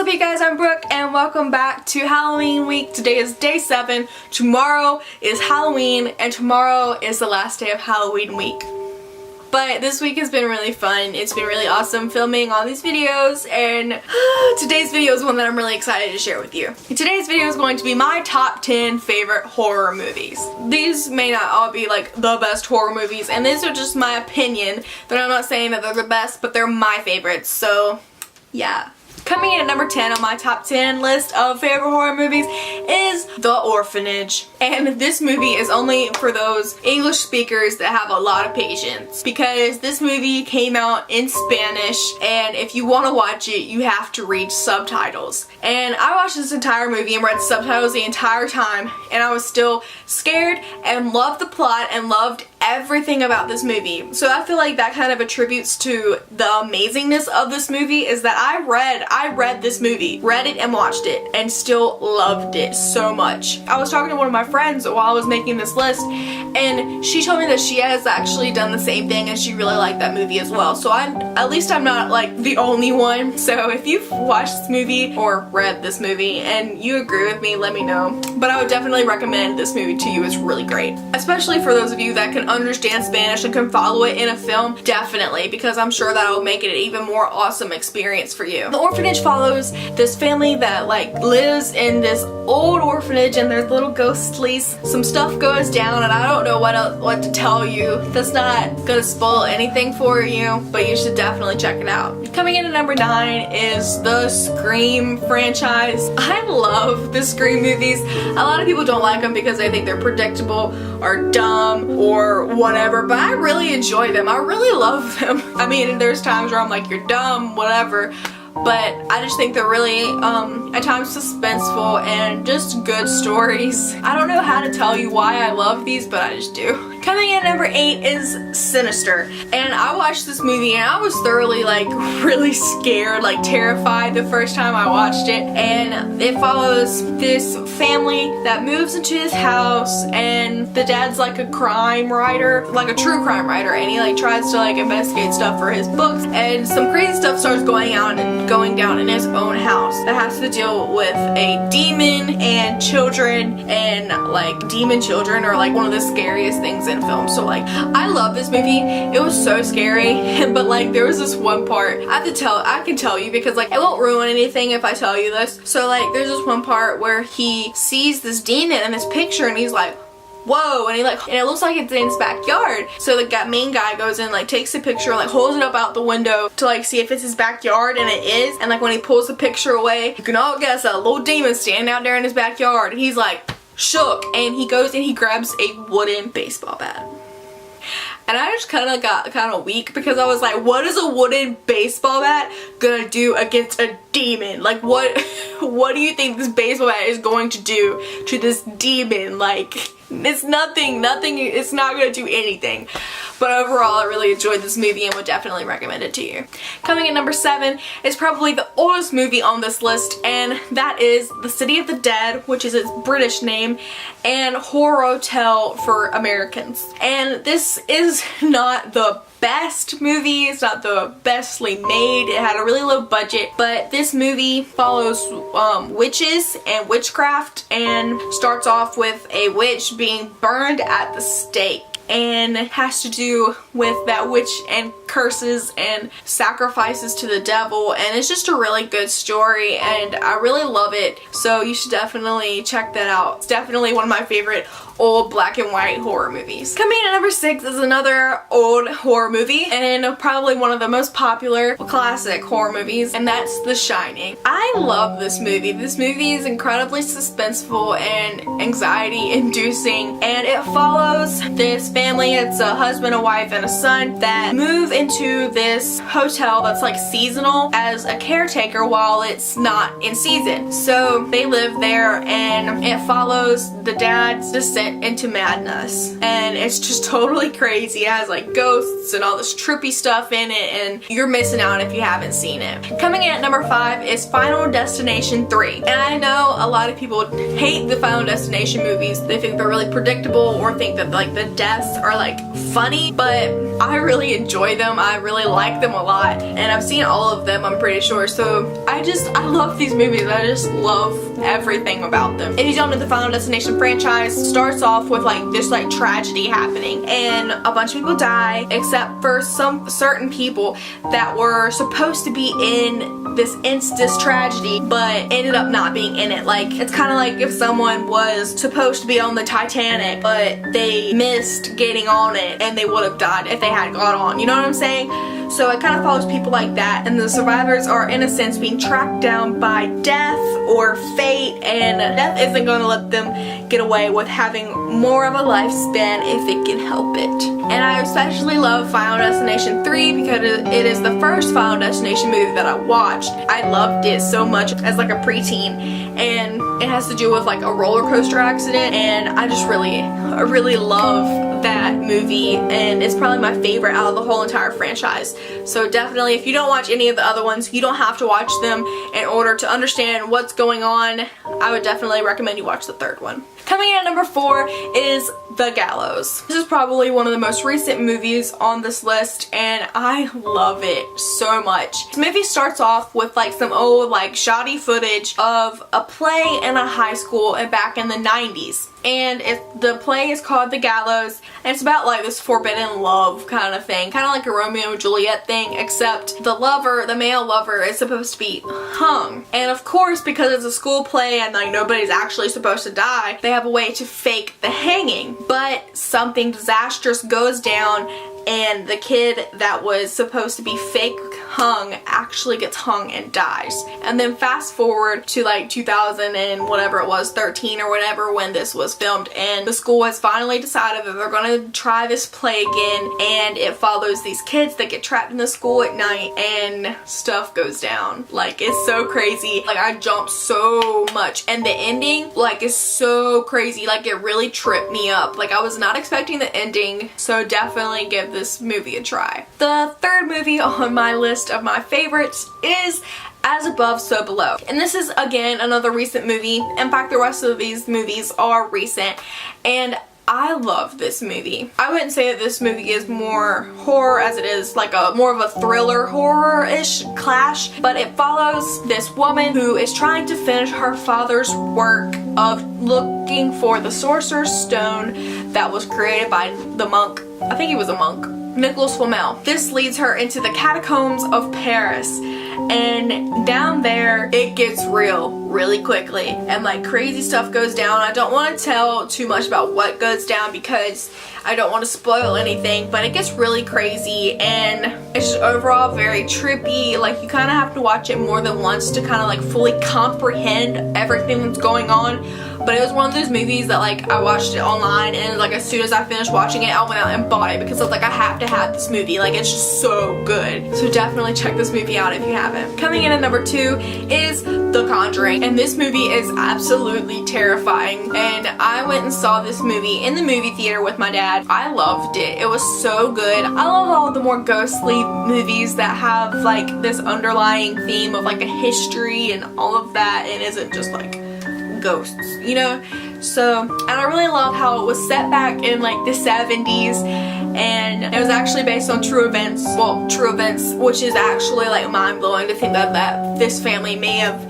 up, you guys? I'm Brooke and welcome back to Halloween week. Today is day 7. Tomorrow is Halloween and tomorrow is the last day of Halloween week. But this week has been really fun. It's been really awesome filming all these videos, and today's video is one that I'm really excited to share with you. Today's video is going to be my top 10 favorite horror movies. These may not all be like the best horror movies, and these are just my opinion, but I'm not saying that they're the best, but they're my favorites, so yeah. Coming in at number 10 on my top 10 list of favorite horror movies is The Orphanage. And this movie is only for those English speakers that have a lot of patience, because this movie came out in Spanish, and if you want to watch it, you have to read subtitles. And I watched this entire movie and read subtitles the entire time, and I was still scared and loved the plot and loved everything about this movie. So I feel like that kind of attributes to the amazingness of this movie, is that I read this movie, read it and watched it, and still loved it so much. I was talking to one of my friends while I was making this list, and she told me that she has actually done the same thing and she really liked that movie as well. So at least I'm not like the only one. So if you've watched this movie or read this movie and you agree with me, let me know. But I would definitely recommend this movie to you. It's really great. Especially for those of you that can understand Spanish and can follow it in a film, definitely, because I'm sure that'll make it an even more awesome experience for you. The Orphanage follows this family that like lives in this old orphanage, and there's little ghostlies. Some stuff goes down and I don't know what to tell you. That's not gonna spoil anything for you, but you should definitely check it out. Coming in at number 9 is the Scream franchise. I love the Scream movies. A lot of people don't like them because they think they're predictable or dumb or whatever, but I really enjoy them. I really love them. I mean, there's times where I'm like, you're dumb, whatever, but I just think they're really, at times suspenseful and just good stories. I don't know how to tell you why I love these, but I just do. Coming in at number 8 is Sinister. And I watched this movie and I was thoroughly like really scared, like terrified the first time I watched it. And it follows this family that moves into this house, and the dad's like a crime writer, like a true crime writer, and he like tries to like investigate stuff for his books, and some crazy stuff starts going down in his own house that has to deal with a demon and children, and like demon children are like one of the scariest things in film. So like I love this movie. It was so scary, but like there was this one part I can tell you because like it won't ruin anything if I tell you this. So like there's this one part where he sees this demon in this picture and he's like, whoa, and it looks like it's in his backyard. So the main guy goes in, like takes a picture, like holds it up out the window to like see if it's his backyard, and it is. And like when he pulls the picture away, you can all guess that little demon standing out there in his backyard, and he's like shook, and he goes and he grabs a wooden baseball bat. And I just kind of got weak because I was like, what is a wooden baseball bat gonna do against a demon? Like what do you think this baseball bat is going to do to this demon? Like it's nothing, it's not gonna do anything. But overall, I really enjoyed this movie and would definitely recommend it to you. Coming in number 7 is probably the oldest movie on this list, and that is The City of the Dead, which is its British name, and Horror-Hotel for Americans. And this is not the best movie, it's not the bestly made, it had a really low budget, but this movie follows witches and witchcraft, and starts off with a witch being burned at the stake, and it has to do with that witch and curses and sacrifices to the devil, and it's just a really good story and I really love it, so you should definitely check that out. It's definitely one of my favorite old black and white horror movies. Coming in at number 6 is another old horror movie, and probably one of the most popular classic horror movies, and that's The Shining. I love this movie. This movie is incredibly suspenseful and anxiety inducing, and it follows this family. It's a husband, a wife, and a son that move into this hotel that's like seasonal as a caretaker while it's not in season. So they live there, and it follows the dad's descent into madness, and it's just totally crazy. It has like ghosts and all this trippy stuff in it, and you're missing out if you haven't seen it. Coming in at number 5 is Final Destination 3. And I know a lot of people hate the Final Destination movies. They think they're really predictable or think that like the deaths are like funny, but I really enjoy them. I really like them a lot, and I've seen all of them, I'm pretty sure. So I love these movies. I just love everything about them. If you don't know, the Final Destination franchise starts off with like this like tragedy happening, and a bunch of people die except for some certain people that were supposed to be in this tragedy but ended up not being in it. Like, it's kind of like if someone was supposed to be on the Titanic but they missed getting on it, and they would have died if they had got on, you know what I'm saying? So it kind of follows people like that, and the survivors are in a sense being tracked down by death or fate, and death isn't going to let them get away with having more of a lifespan if it can help it. And I especially love Final Destination 3 because it is the first Final Destination movie that I watched. I loved it so much as like a preteen, and it has to do with like a roller coaster accident, and I really love that movie, and it's probably my favorite out of the whole entire franchise. So definitely, if you don't watch any of the other ones, you don't have to watch them in order to understand what's going on. I would definitely recommend you watch the third one. Coming in at number 4 is The Gallows. This is probably one of the most recent movies on this list, and I love it so much. This movie starts off with like some old like shoddy footage of a play in a high school back in the 90s. And the play is called The Gallows, and it's about like this forbidden love kind of thing, kind of like a Romeo and Juliet thing, except the lover, the male lover, is supposed to be hung. And of course, because it's a school play and like nobody's actually supposed to die, they have a way to fake the hanging. But something disastrous goes down, and the kid that was supposed to be fake hung actually gets hung and dies. And then fast forward to like 2000 and whatever it was, 13 or whatever, when this was filmed, and the school has finally decided that they're gonna try this play again, and it follows these kids that get trapped in the school at night, and stuff goes down. Like, it's so crazy. Like, I jumped so much, and the ending like is so crazy. Like, it really tripped me up. Like, I was not expecting the ending, so definitely give this movie a try. The third movie on my list of my favorites is As Above, So Below. And this is, again, another recent movie. In fact, the rest of these movies are recent, and I love this movie. I wouldn't say that this movie is more horror as it is like more of a thriller horror-ish clash, but it follows this woman who is trying to finish her father's work of looking for the Sorcerer's Stone that was created by the monk, I think he was a monk, Nicholas Flamel. This leads her into the catacombs of Paris, and down there it gets real really quickly, and like crazy stuff goes down. I don't want to tell too much about what goes down because I don't want to spoil anything, but it gets really crazy, and it's just overall very trippy. Like, you kind of have to watch it more than once to kind of like fully comprehend everything that's going on. But it was one of those movies that like I watched it online, and like as soon as I finished watching it, I went out and bought it because I was like, I have to have this movie. Like, it's just so good. So definitely check this movie out if you haven't. Coming in at number 2 is The Conjuring, and this movie is absolutely terrifying. And I went and saw this movie in the movie theater with my dad. I loved it. It was so good. I love all the more ghostly movies that have like this underlying theme of like a history and all of that, and isn't just like ghosts, you know? So, and I really love how it was set back in like the 70s, and it was actually based on true events. Well, true events, which is actually like mind-blowing to think that this family may have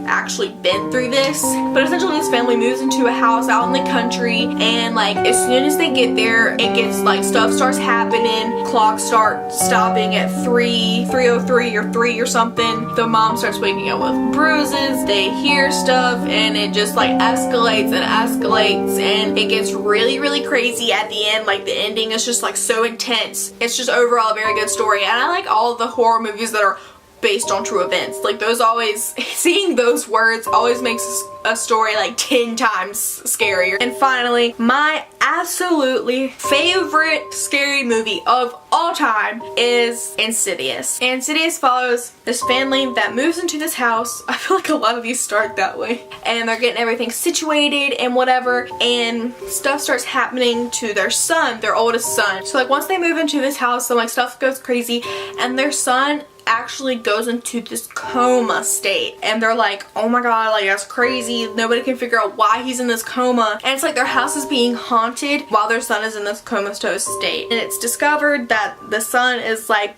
actually been through this. But essentially this family moves into a house out in the country, and like as soon as they get there, it gets like stuff starts happening. Clocks start stopping at 3:03 or 3 or something. The mom starts waking up with bruises. They hear stuff, and it just like escalates and escalates, and it gets really, really crazy at the end. Like, the ending is just like so intense. It's just overall a very good story, and I like all of the horror movies that are based on true events. Like those always, seeing those words always makes a story like 10 times scarier. And finally, my absolutely favorite scary movie of all time is Insidious. Insidious follows this family that moves into this house. I feel like a lot of these start that way. And they're getting everything situated and whatever, and stuff starts happening to their son, their oldest son. So like once they move into this house, so like stuff goes crazy, and their son actually goes into this coma state, and they're like, oh my god, like that's crazy, nobody can figure out why he's in this coma. And it's like their house is being haunted while their son is in this comatose state, and it's discovered that the son is like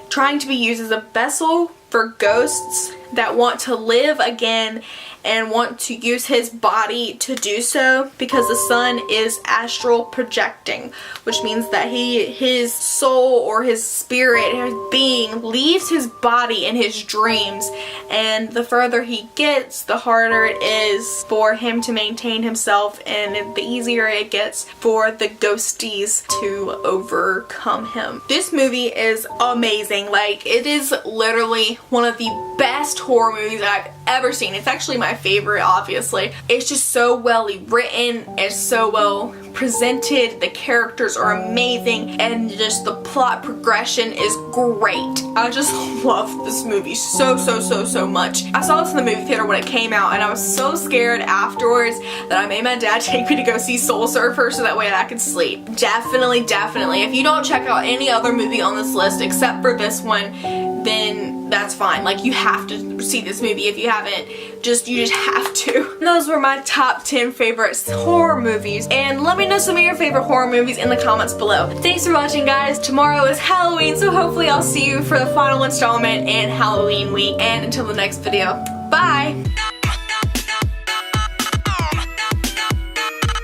trying to be used as a vessel for ghosts that want to live again and want to use his body to do so, because the son is astral projecting, which means that his soul or his spirit, his being, leaves his body in his dreams, and the further he gets, the harder it is for him to maintain himself, and the easier it gets for the ghosties to overcome him. This movie is amazing. Like, it is literally one of the best horror movies I've ever seen. It's actually my favorite, obviously. It's just so well written, it's so well presented, the characters are amazing, and just the plot progression is great. I just love this movie so much. I saw this in the movie theater when it came out, and I was so scared afterwards that I made my dad take me to go see Soul Surfer so that way I could sleep. Definitely, if you don't check out any other movie on this list except for this one, then that's fine. Like, you have to see this movie if you haven't. You just have to. And those were my top 10 favorite horror movies, and let me know some of your favorite horror movies in the comments below. Thanks for watching, guys. Tomorrow is Halloween, so hopefully I'll see you for the final installment in Halloween week, and until the next video, bye!